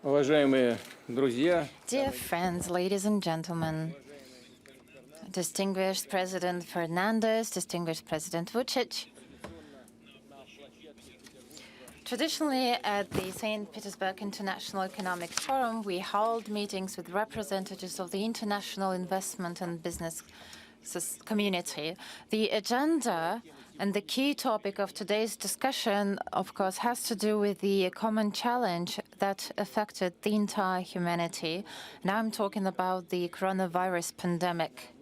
Уважаемые друзья, Dear friends, ladies and gentlemen, distinguished President Fernandez, distinguished President Vučić, traditionally at the St. Petersburg International Economic Forum, we hold meetings with representatives of the international investment and business community. The agenda and the key topic of today's discussion, of course, has to do with the common challenge that affected the entire humanity. Now I'm talking about the coronavirus pandemic.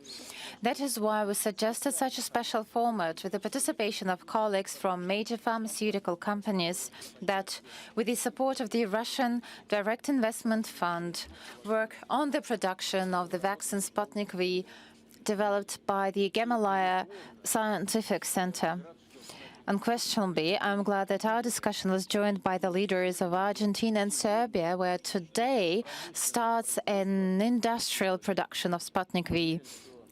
That is why we suggested such a special format with the participation of colleagues from major pharmaceutical companies that, with the support of the Russian Direct Investment Fund, work on the production of the vaccine Sputnik V developed by the Gamaleya Scientific Center. Unquestionably, I'm glad that our discussion was joined by the leaders of Argentina and Serbia, where today starts an industrial production of Sputnik V.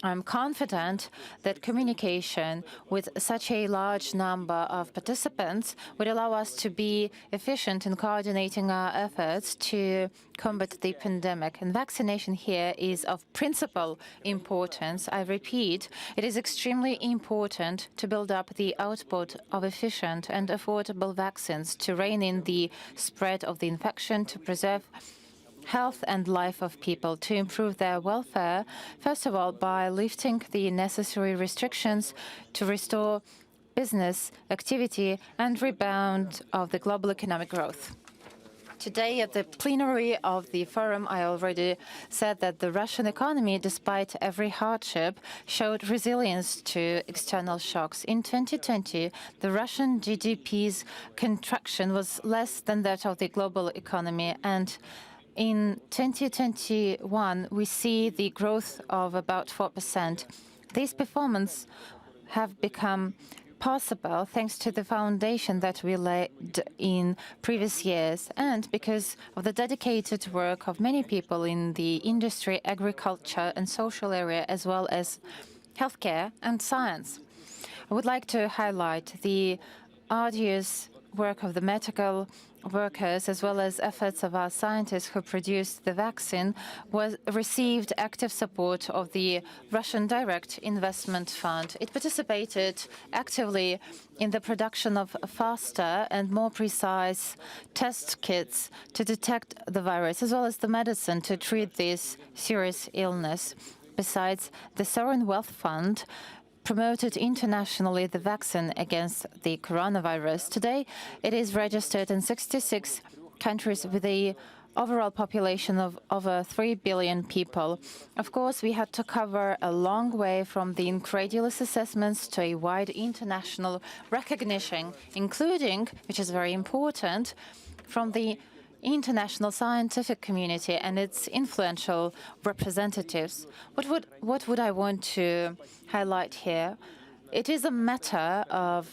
I'm confident that communication with such a large number of participants would allow us to be efficient in coordinating our efforts to combat the pandemic. And vaccination here is of principal importance. I repeat, it is extremely important to build up the output of efficient and affordable vaccines to rein in the spread of the infection, to preserve health and life of people, to improve their welfare, first of all, by lifting the necessary restrictions to restore business activity and rebound of the global economic growth. Today, at the plenary of the forum, I already said that the Russian economy, despite every hardship, showed resilience to external shocks. In 2020, the Russian GDP's contraction was less than that of the global economy, and in 2021, we see the growth of about 4%. These performances have become possible thanks to the foundation that we laid in previous years and because of the dedicated work of many people in the industry, agriculture, and social area, as well as healthcare and science. I would like to highlight the arduous work of the medical workers, as well as efforts of our scientists who produced the vaccine, received active support of the Russian Direct Investment Fund. It participated actively in the production of faster and more precise test kits to detect the virus, as well as the medicine to treat this serious illness. Besides, the Sovereign Wealth Fund promoted internationally the vaccine against the coronavirus. Today, it is registered in 66 countries with an overall population of over 3 billion people. Of course, we had to cover a long way from the incredulous assessments to a wide international recognition, including, which is very important, from the international scientific community and its influential representatives. What would I want to highlight here? It is a matter of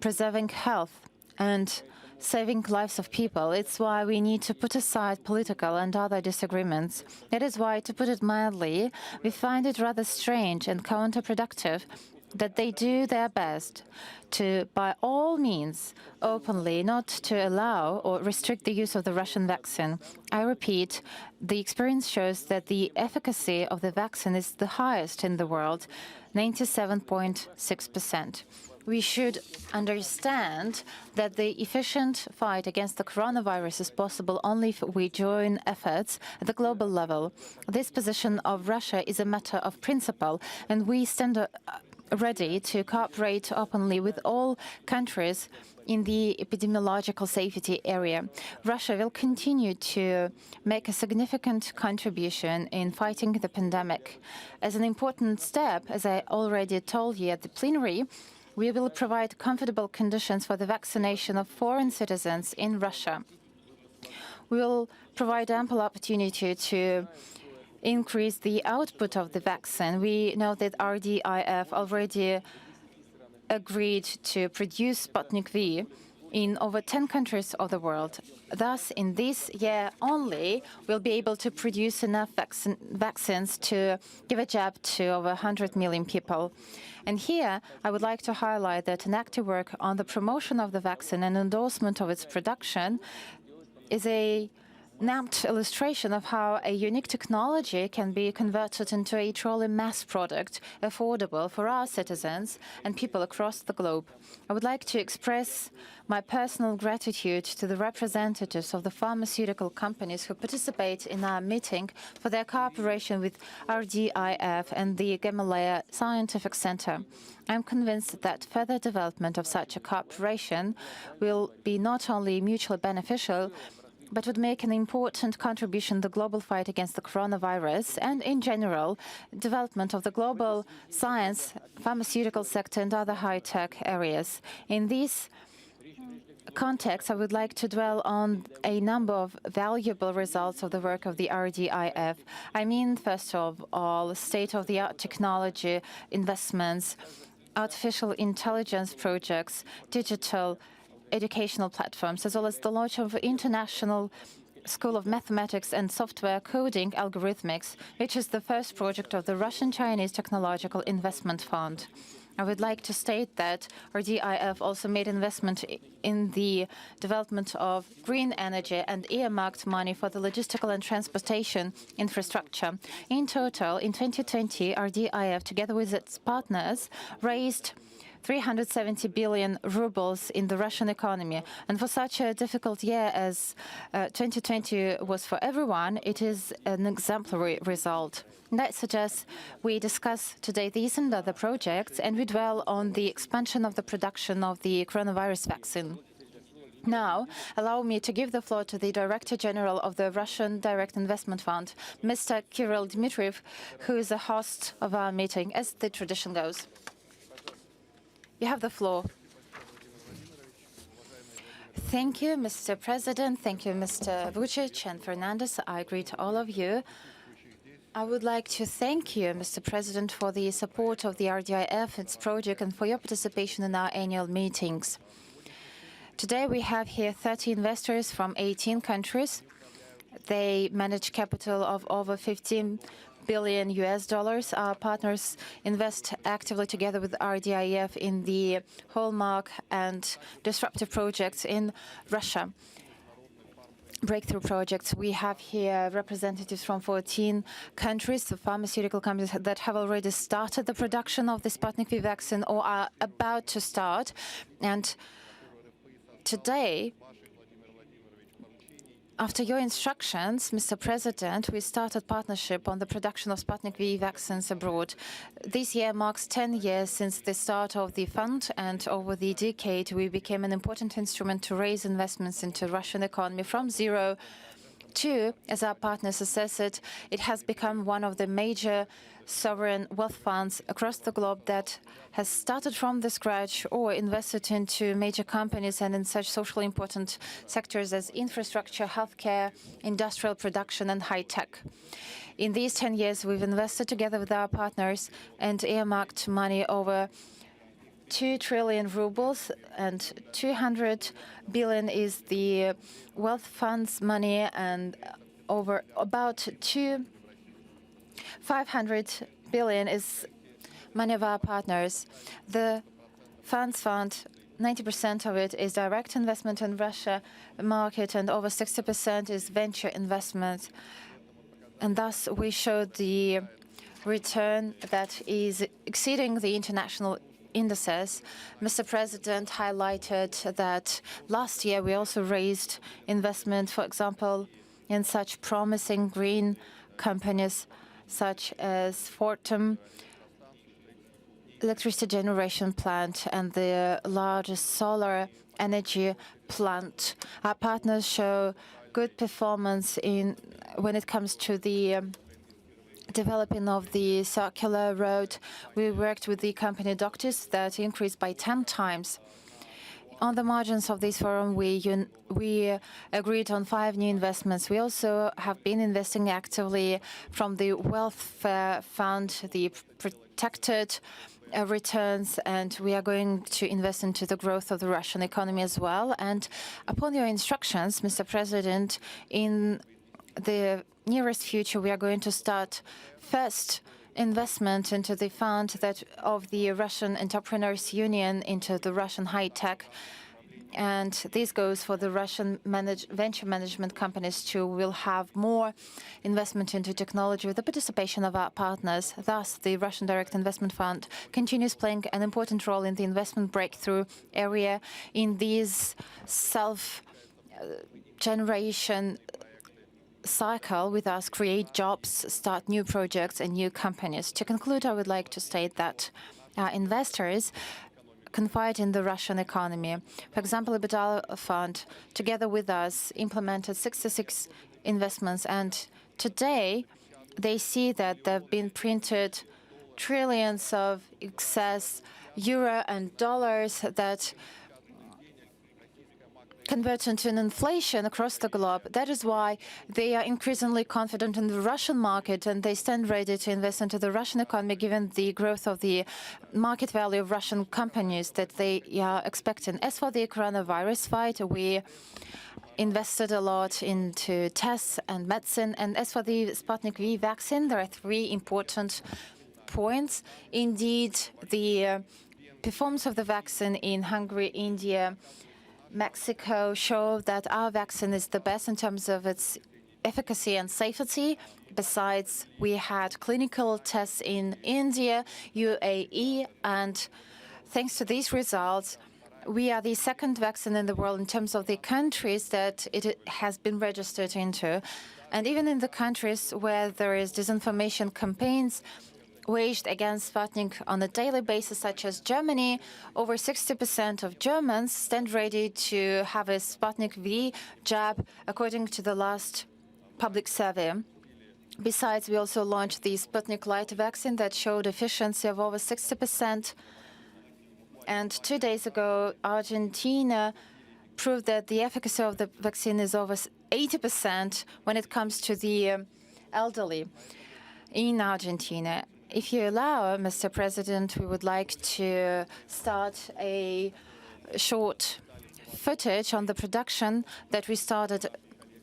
preserving health and saving lives of people. It's why we need to put aside political and other disagreements. That is why, to put it mildly, we find it rather strange and counterproductive that they do their best to, by all means, openly not to allow or restrict the use of the Russian vaccine. I repeat, the experience shows that the efficacy of the vaccine is the highest in the world, 97.6%. We should understand that the efficient fight against the coronavirus is possible only if we join efforts at the global level. This position of Russia is a matter of principle, and we stand ready to cooperate openly with all countries in the epidemiological safety area. Russia will continue to make a significant contribution in fighting the pandemic. As an important step, as I already told you at the plenary, we will provide comfortable conditions for the vaccination of foreign citizens in Russia. We will provide ample opportunity to increase the output of the vaccine. We know that RDIF already agreed to produce Sputnik V in over 10 countries of the world. Thus, in this year only, we'll be able to produce enough vaccines to give a jab to over 100 million people. And here, I would like to highlight that an active work on the promotion of the vaccine and endorsement of its production is a napped illustration of how a unique technology can be converted into a truly mass product, affordable for our citizens and people across the globe. I would like to express my personal gratitude to the representatives of the pharmaceutical companies who participate in our meeting for their cooperation with RDIF and the Gamaleya Scientific Center. I'm convinced that further development of such a cooperation will be not only mutually beneficial, but would make an important contribution to the global fight against the coronavirus and, in general, development of the global science, pharmaceutical sector and other high-tech areas. In this context, I would like to dwell on a number of valuable results of the work of the RDIF. I mean, first of all, state-of-the-art technology investments, artificial intelligence projects, digital educational platforms, as well as the launch of International School of Mathematics and Software Coding Algorithmics, which is the first project of the Russian-Chinese Technological Investment Fund. I would like to state that RDIF also made investment in the development of green energy and earmarked money for the logistical and transportation infrastructure. In total, in 2020, RDIF, together with its partners, raised 370 billion rubles in the Russian economy. And for such a difficult year as 2020 was for everyone, it is an exemplary result. And that suggests we discuss today these and other projects, and we dwell on the expansion of the production of the coronavirus vaccine. Now, allow me to give the floor to the Director General of the Russian Direct Investment Fund, Mr. Kirill Dmitriev, who is the host of our meeting, as the tradition goes. You have the floor. Thank you, Mr. President. Thank you, Mr. Vucic and Fernandez. I greet all of you. I would like to thank you, Mr. President, for the support of the RDIF, its project, and for your participation in our annual meetings. Today, we have here 30 investors from 18 countries. They manage capital of over $15 billion US. Our partners invest actively together with RDIF in the hallmark and disruptive projects in Russia. Breakthrough projects. We have here representatives from 14 countries, the pharmaceutical companies that have already started the production of the Sputnik V vaccine or are about to start. And today, after your instructions, Mr. President, we started partnership on the production of Sputnik V vaccines abroad. This year marks 10 years since the start of the fund, and over the decade, we became an important instrument to raise investments into the Russian economy from zero to, as our partners assess it, it has become one of the major sovereign wealth funds across the globe that has started from the scratch or invested into major companies and in such socially important sectors as infrastructure, healthcare, industrial production, and high tech. In these 10 years, we've invested together with our partners and earmarked money over 2 trillion rubles, and 200 billion is the wealth funds money, and over about 500 billion is money of our partners. The funds fund, 90% of it is direct investment in Russia market, and over 60% is venture investment. And thus, we showed the return that is exceeding the international indices. Mr. President highlighted that last year we also raised investment, for example, in such promising green companies such as Fortum electricity generation plant and the largest solar energy plant. Our partners show good performance when it comes to the developing of the circular road. We worked with the company Doctis that increased by 10 times. On the margins of this forum, we agreed on 5 new investments. We also have been investing actively from the welfare fund, the protected returns, and we are going to invest into the growth of the Russian economy as well. And upon your instructions, Mr. President, in the nearest future, we are going to start first investment into the fund of the Russian Entrepreneurs Union into the Russian high-tech And this goes for the Russian venture management companies too. We'll have more investment into technology with the participation of our partners. Thus, the Russian Direct Investment Fund continues playing an important role in the investment breakthrough area in this self-generation cycle with us, create jobs, start new projects and new companies. To conclude, I would like to state that investors confide in the Russian economy. For example, the Budal Fund, together with us, implemented 66 investments, and today they see that there have been printed trillions of excess euro and dollars that convert into an inflation across the globe. That is why they are increasingly confident in the Russian market, and they stand ready to invest into the Russian economy, given the growth of the market value of Russian companies that they are expecting. As for the coronavirus fight, we invested a lot into tests and medicine. And as for the Sputnik V vaccine, there are three important points. Indeed, the performance of the vaccine in Hungary, India, Mexico show that our vaccine is the best in terms of its efficacy and safety. Besides, we had clinical tests in India, UAE, and thanks to these results, we are the second vaccine in the world in terms of the countries that it has been registered into. And even in the countries where there is disinformation campaigns waged against Sputnik on a daily basis, such as Germany, over 60% of Germans stand ready to have a Sputnik V jab, according to the last public survey. Besides, we also launched the Sputnik Light vaccine that showed efficiency of over 60%. And 2 days ago, Argentina proved that the efficacy of the vaccine is over 80% when it comes to the elderly in Argentina. If you allow, Mr. President, we would like to start a short footage on the production that we started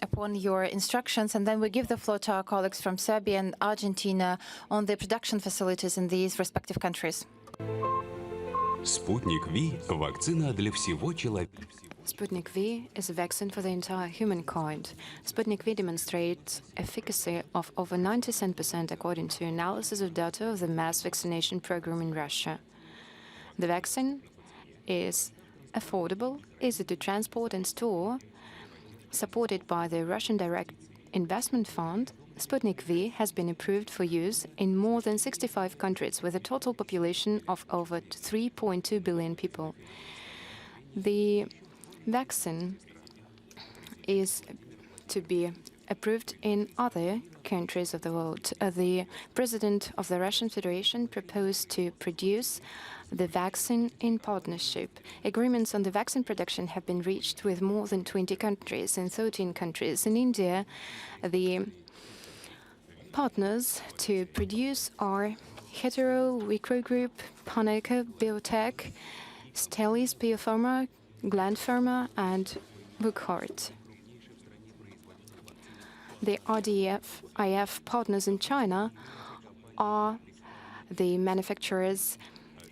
upon your instructions, and then we give the floor to our colleagues from Serbia and Argentina on the production facilities in these respective countries. Sputnik V – вакцина для всего человека. Sputnik V is a vaccine for the entire humankind. Sputnik V demonstrates efficacy of over 97% according to analysis of data of the mass vaccination program in Russia. The vaccine is affordable, easy to transport and store. Supported by the Russian Direct Investment Fund, Sputnik V has been approved for use in more than 65 countries with a total population of over 3.2 billion people. The vaccine is to be approved in other countries of the world. The President of the Russian Federation proposed to produce the vaccine in partnership. Agreements on the vaccine production have been reached with more than 20 countries in 13 countries. In India, the partners to produce are Hetero Wipro Group, Panaka Biotech, Stelis Biopharma, Gland Pharma, and Woodhart. The RDIF partners in China are the manufacturers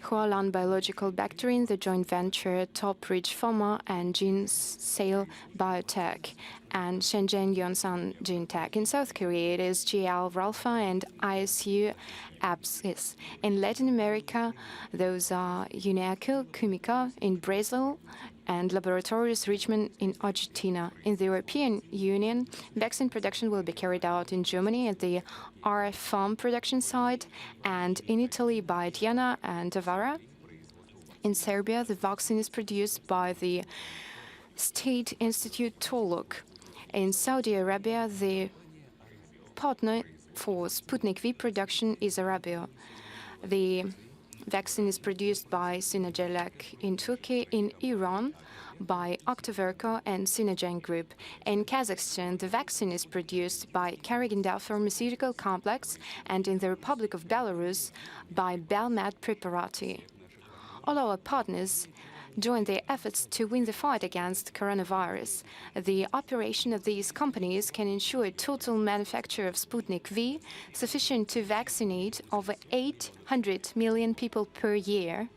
Hualan Biological Bacterin, the joint venture Top Ridge Pharma and Gene Sale Biotech, and Shenzhen Yonshan Gene Tech. In South Korea, it is GL Ralpha and ISU Abscess. In Latin America, those are Uneco Química in Brazil and Laboratorios Richmond in Argentina. In the European Union, vaccine production will be carried out in Germany at the RF Farm production site, and in Italy by Diana and Avara. In Serbia, the vaccine is produced by the State Institute Toluk. In Saudi Arabia, the partner for Sputnik V production is Arabia. The vaccine is produced by Sinogelek in Turkey, in Iran by Octaverco and Sinogen Group. In Kazakhstan, the vaccine is produced by Karaganda Pharmaceutical Complex, and in the Republic of Belarus by Belmat Preparati. All our partners join their efforts to win the fight against coronavirus. The operation of these companies can ensure total manufacture of Sputnik V sufficient to vaccinate over 800 million people per year.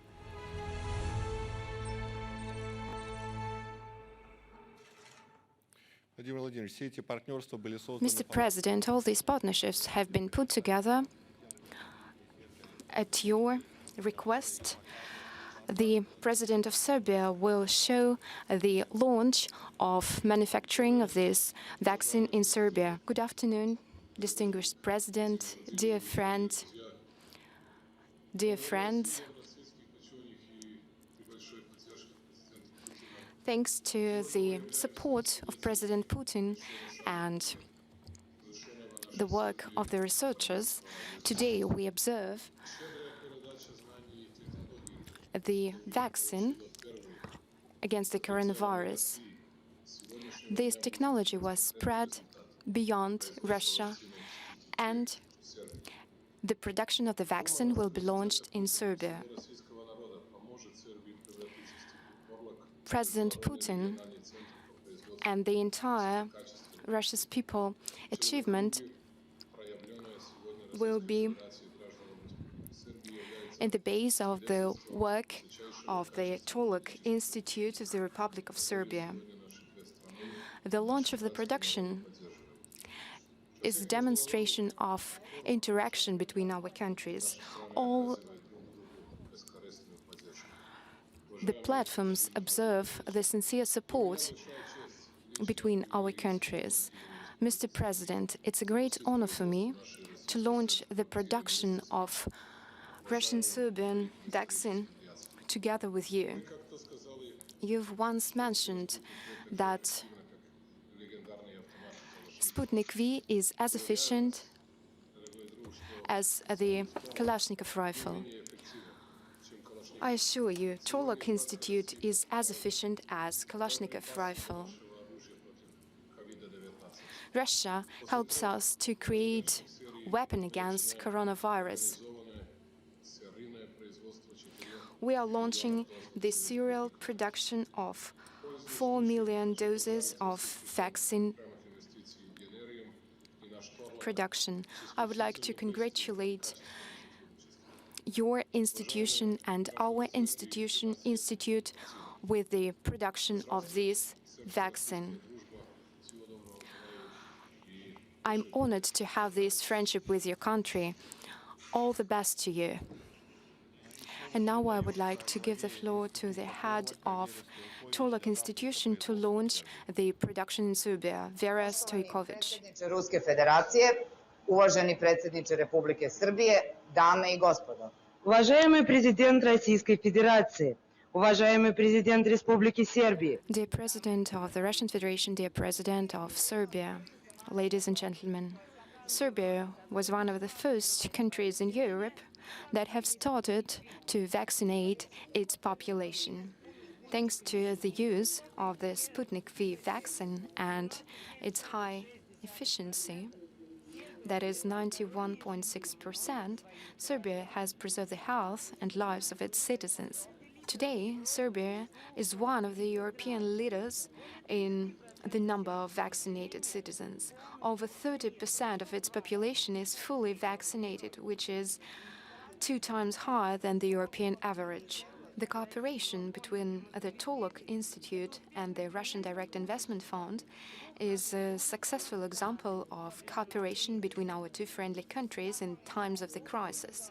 Mr. President, all these partnerships have been put together at your request. The President of Serbia will show the launch of manufacturing of this vaccine in Serbia. Good afternoon, distinguished President, dear friends. Thanks to the support of President Putin and the work of the researchers, today we observe the vaccine against the coronavirus. This technology was spread beyond Russia, and the production of the vaccine will be launched in Serbia. President Putin and the entire Russia's people achievement will be in the base of the work of the Tolok Institute of the Republic of Serbia. The launch of the production is a demonstration of interaction between our countries. All the platforms observe the sincere support between our countries. Mr. President, it's a great honor for me to launch the production of Russian-Serbian vaccine together with you. You've once mentioned that Sputnik V is as efficient as the Kalashnikov rifle. I assure you, Tolok Institute is as efficient as Kalashnikov rifle. Russia helps us to create a weapon against coronavirus. We are launching the serial production of 4 million doses of vaccine production. I would like to congratulate your institution and our institute with the production of this vaccine. I'm honored to have this friendship with your country. All the best to you. And now I would like to give the floor to the head of Tolok Institution to launch the production in Serbia, Vera Stojkovic. Ruske Federacije, uvaženi predsjedniče Republike Srbije, dame I gospodo. Уважаемый президент Российской Федерации, уважаемый президент Республики Сербии. Dear President of the Russian Federation, dear President of Serbia, ladies and gentlemen, Serbia was one of the first countries in Europe that have started to vaccinate its population. Thanks to the use of the Sputnik V vaccine and its high efficiency, that is 91.6%, Serbia has preserved the health and lives of its citizens. Today, Serbia is one of the European leaders in the number of vaccinated citizens. Over 30% of its population is fully vaccinated, which is 2 times higher than the European average. The cooperation between the Tolok Institute and the Russian Direct Investment Fund is a successful example of cooperation between our 2 friendly countries in times of the crisis.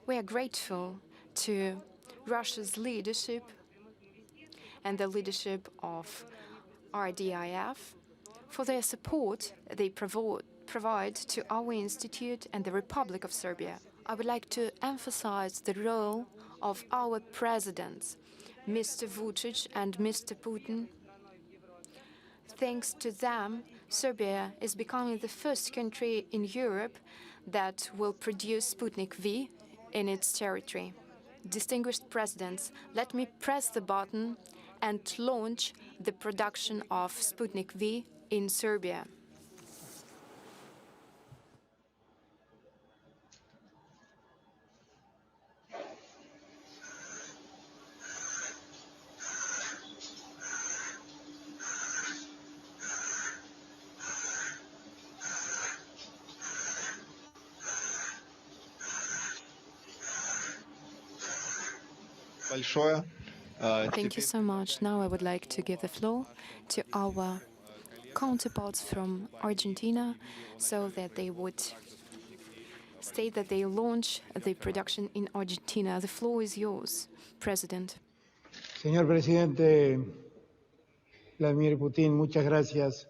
We are grateful to Russia's leadership and the leadership of RDIF for their support they provide to our institute and the Republic of Serbia. I would like to emphasize the role of our presidents, Mr. Vučić and Mr. Putin. Thanks to them, Serbia is becoming the first country in Europe that will produce Sputnik V in its territory. Distinguished presidents, let me press the button and launch the production of Sputnik V in Serbia. Thank you so much. Now I would like to give the floor to our counterparts from Argentina so that they would state that they launch the production in Argentina. The floor is yours, President. Señor presidente Vladimir Putin, muchas gracias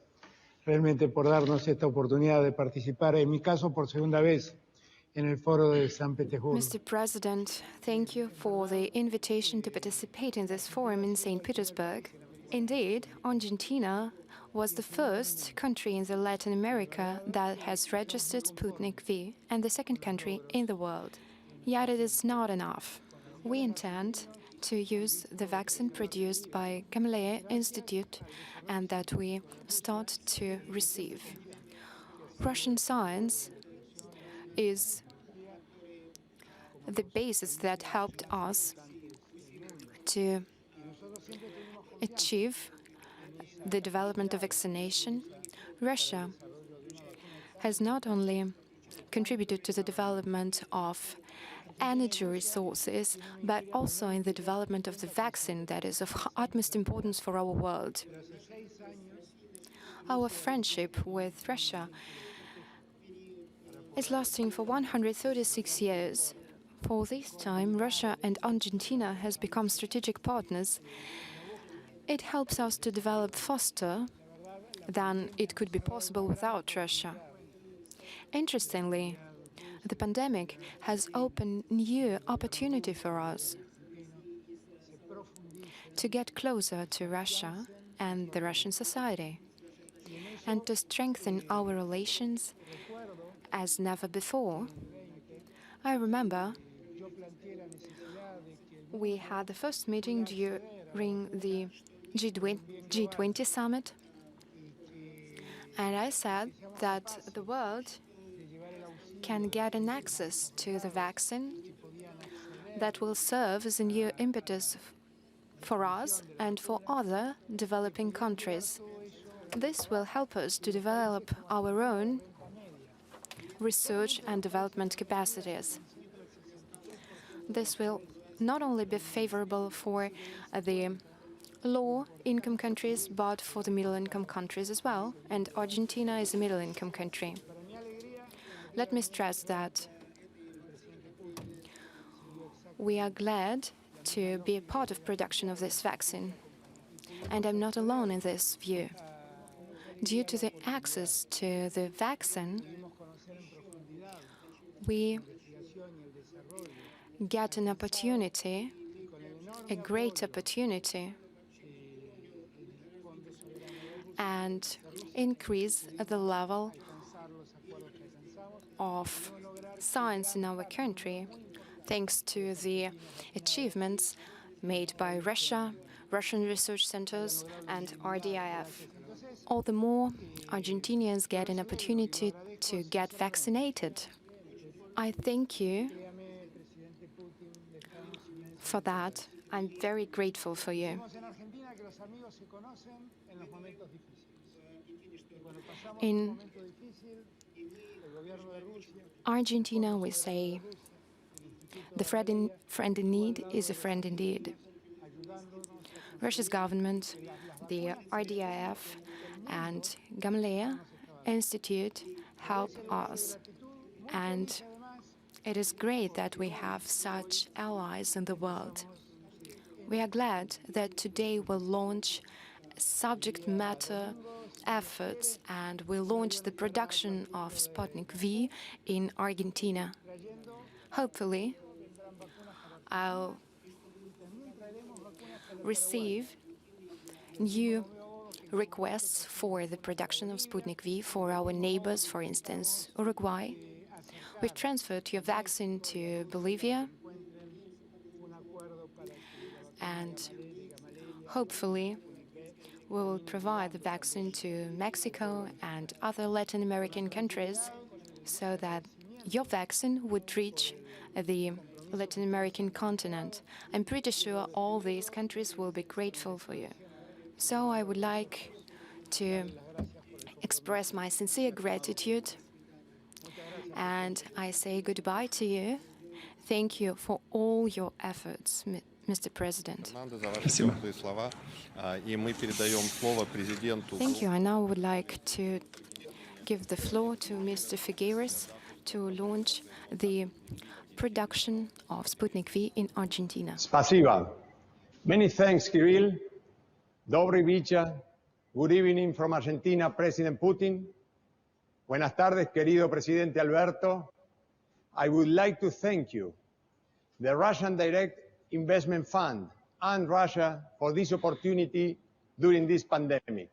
realmente por darnos esta oportunidad de participar, en mi caso por segunda vez, en el foro de San Petersburgo. Mr. President, thank you for the invitation to participate in this forum in St. Petersburg. Indeed, Argentina was the first country in Latin America that has registered Sputnik V and the second country in the world. Yet it is not enough. We intend to use the vaccine produced by Gamaleya Institute and that we start to receive. Russian science is the basis that helped us to achieve the development of vaccination. Russia has not only contributed to the development of energy resources, but also in the development of the vaccine that is of utmost importance for our world. Our friendship with Russia is lasting for 136 years. For this time, Russia and Argentina has become strategic partners. It helps us to develop faster than it could be possible without Russia. Interestingly, the pandemic has opened new opportunity for us to get closer to Russia and the Russian society, and to strengthen our relations as never before. I remember we had the first meeting during the G20 summit, and I said that the world can get an access to the vaccine that will serve as a new impetus for us and for other developing countries. This will help us to develop our own research and development capacities. This will not only be favorable for the low-income countries, but for the middle-income countries as well, and Argentina is a middle-income country. Let me stress that we are glad to be a part of production of this vaccine, and I'm not alone in this view. Due to the access to the vaccine, we get an opportunity, a great opportunity, and increase the level of science in our country, thanks to the achievements made by Russia, Russian research centers, and RDIF. All the more, Argentinians get an opportunity to get vaccinated. I thank you for that. I'm very grateful for you. In Argentina, we say, the friend in need is a friend indeed. Russia's government, the RDIF, and Gamaleya Institute help us. And it is great that we have such allies in the world. We are glad that today we'll launch subject matter efforts and we'll launch the production of Sputnik V in Argentina. Hopefully, I'll receive new requests for the production of Sputnik V for our neighbors, for instance, Uruguay. We've transferred your vaccine to Bolivia, and hopefully we will provide the vaccine to Mexico and other Latin American countries so that your vaccine would reach the Latin American continent. I'm pretty sure all these countries will be grateful for you. So I would like to express my sincere gratitude, and I say goodbye to you. Thank you for all your efforts, Mr. President. Спасибо. Thank you. I now would like to give the floor to Mr. Figueres to launch the production of Sputnik V in Argentina. Spasiba. Many thanks, Kirill. Dobry wieczór. Good evening from Argentina, President Putin. Buenas tardes, querido Presidente Alberto. I would like to thank you, the Russian Direct Investment Fund, and Russia for this opportunity during this pandemic.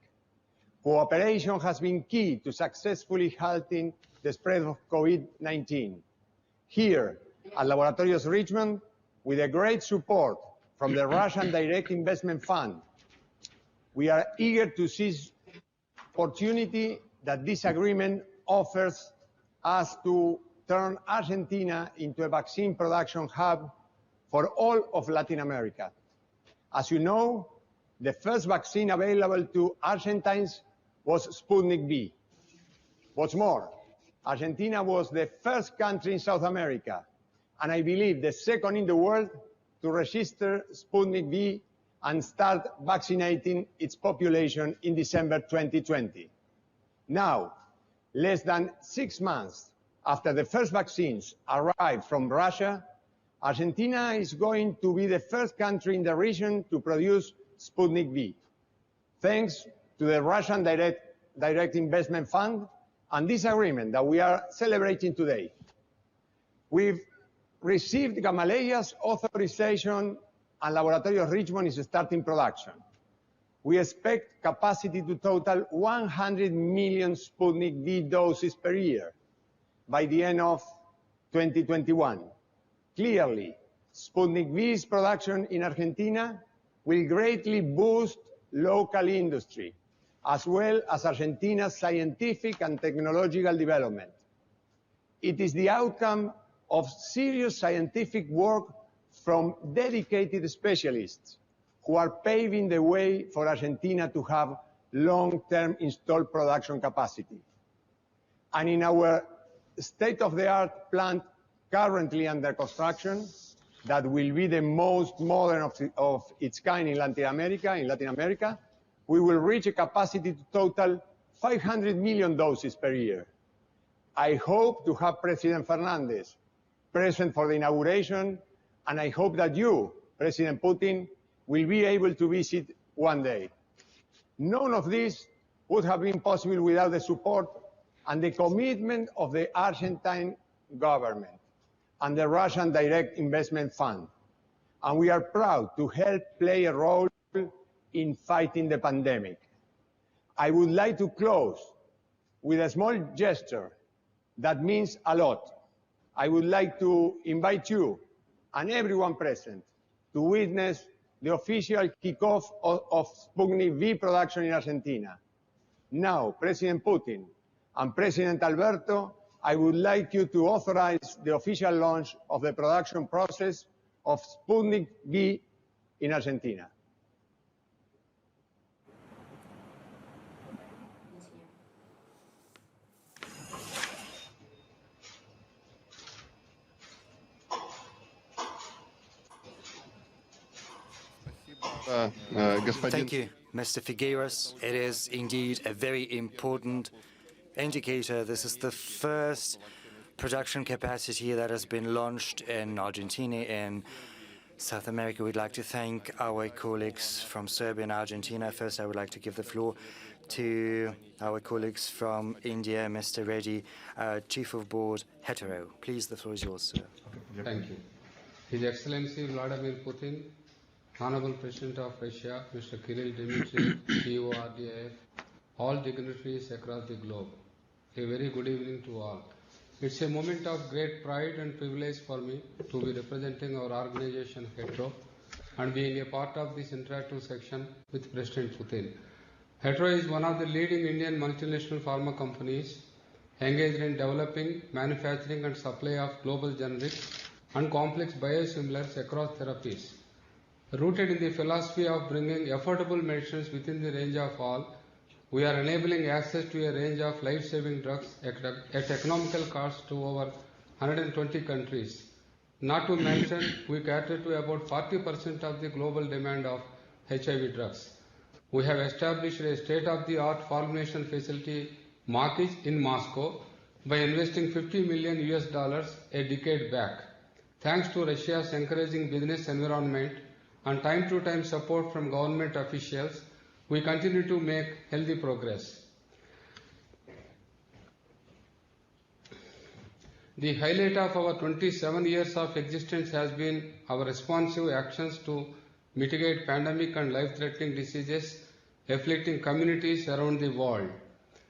Cooperation has been key to successfully halting the spread of COVID-19. Here at Laboratorios Richmond, with a great support from the Russian Direct Investment Fund, we are eager to seize opportunity that this agreement offers us to turn Argentina into a vaccine production hub for all of Latin America. As you know, the first vaccine available to Argentines was Sputnik V. What's more, Argentina was the first country in South America, and I believe the second in the world, to register Sputnik V and start vaccinating its population in December 2020. Now, less than 6 months after the first vaccines arrived from Russia, Argentina is going to be the first country in the region to produce Sputnik V, thanks to the Russian Direct Investment Fund and this agreement that we are celebrating today. We've received Gamaleyas authorization and Laboratorios Richmond is starting production. We expect capacity to total 100 million Sputnik V doses per year by the end of 2021. Clearly, Sputnik V's production in Argentina will greatly boost local industry, as well as Argentina's scientific and technological development. It is the outcome of serious scientific work from dedicated specialists who are paving the way for Argentina to have long-term installed production capacity. And in our state-of-the-art plant currently under construction, that will be the most modern of its kind in Latin America, we will reach a capacity to total 500 million doses per year. I hope to have President Fernandez present for the inauguration, and I hope that you, President Putin, will be able to visit one day. None of this would have been possible without the support and the commitment of the Argentine government and the Russian Direct Investment Fund. And we are proud to help play a role in fighting the pandemic. I would like to close with a small gesture that means a lot. I would like to invite you and everyone present to witness the official kickoff of Sputnik V production in Argentina. Now, President Putin and President Alberto, I would like you to authorize the official launch of the production process of Sputnik V in Argentina. Thank you, Mr. Figueres. It is indeed a very important indicator. This is the first production capacity that has been launched in Argentina and South America. We'd like to thank our colleagues from Serbia and Argentina. First, I would like to give the floor to our colleagues from India, Mr. Reddy, Chief of Board, Hetero. Please, the floor is yours, sir. Thank you. His Excellency Vladimir Putin, Honorable President of Russia, Mr. Kirill Dmitry, CEO RDIF, all dignitaries across the globe. A very good evening to all. It's a moment of great pride and privilege for me to be representing our organization HETRO and being a part of this interactive section with President Putin. HETRO is one of the leading Indian multinational pharma companies engaged in developing, manufacturing and supply of global generic and complex biosimilars across therapies. Rooted in the philosophy of bringing affordable medicines within the range of all, we are enabling access to a range of life-saving drugs at economical cost to over 120 countries. Not to mention, we cater to about 40% of the global demand of HIV drugs. We have established a state-of-the-art formulation facility in Moscow by investing $50 million a decade back. Thanks to Russia's encouraging business environment and time-to-time support from government officials, we continue to make healthy progress. The highlight of our 27 years of existence has been our responsive actions to mitigate pandemic and life-threatening diseases afflicting communities around the world.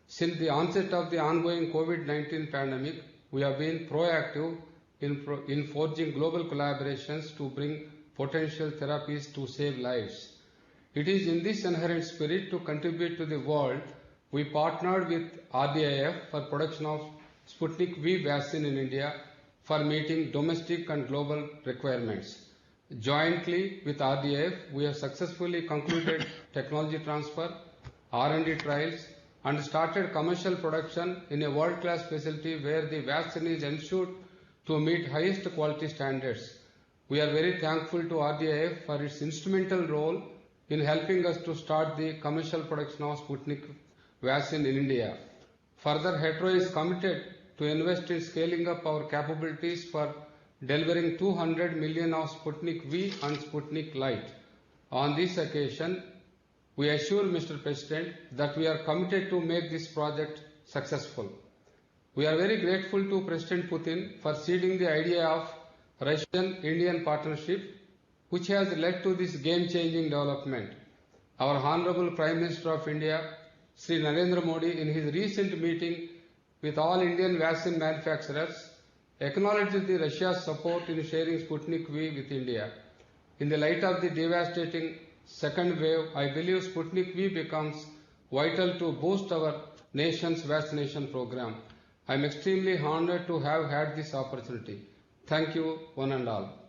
Since the onset of the ongoing COVID-19 pandemic, we have been proactive in forging global collaborations to bring potential therapies to save lives. It is in this inherent spirit to contribute to the world, we partnered with RDIF for production of Sputnik V vaccine in India for meeting domestic and global requirements. Jointly with RDIF, we have successfully concluded technology transfer, R&D trials, and started commercial production in a world-class facility where the vaccine is ensured to meet highest quality standards. We are very thankful to RDIF for its instrumental role in helping us to start the commercial production of Sputnik vaccine in India. Further, Hetero is committed to invest in scaling up our capabilities for delivering 200 million of Sputnik V and Sputnik Light. On this occasion, we assure Mr. President that we are committed to make this project successful. We are very grateful to President Putin for seeding the idea of Russian-Indian partnership, which has led to this game-changing development. Our Honorable Prime Minister of India, Sri Narendra Modi, in his recent meeting with all Indian vaccine manufacturers, acknowledged the Russia's support in sharing Sputnik V with India. In the light of the devastating second wave, I believe Sputnik V becomes vital to boost our nation's vaccination program. I am extremely honored to have had this opportunity. Thank you, one and all.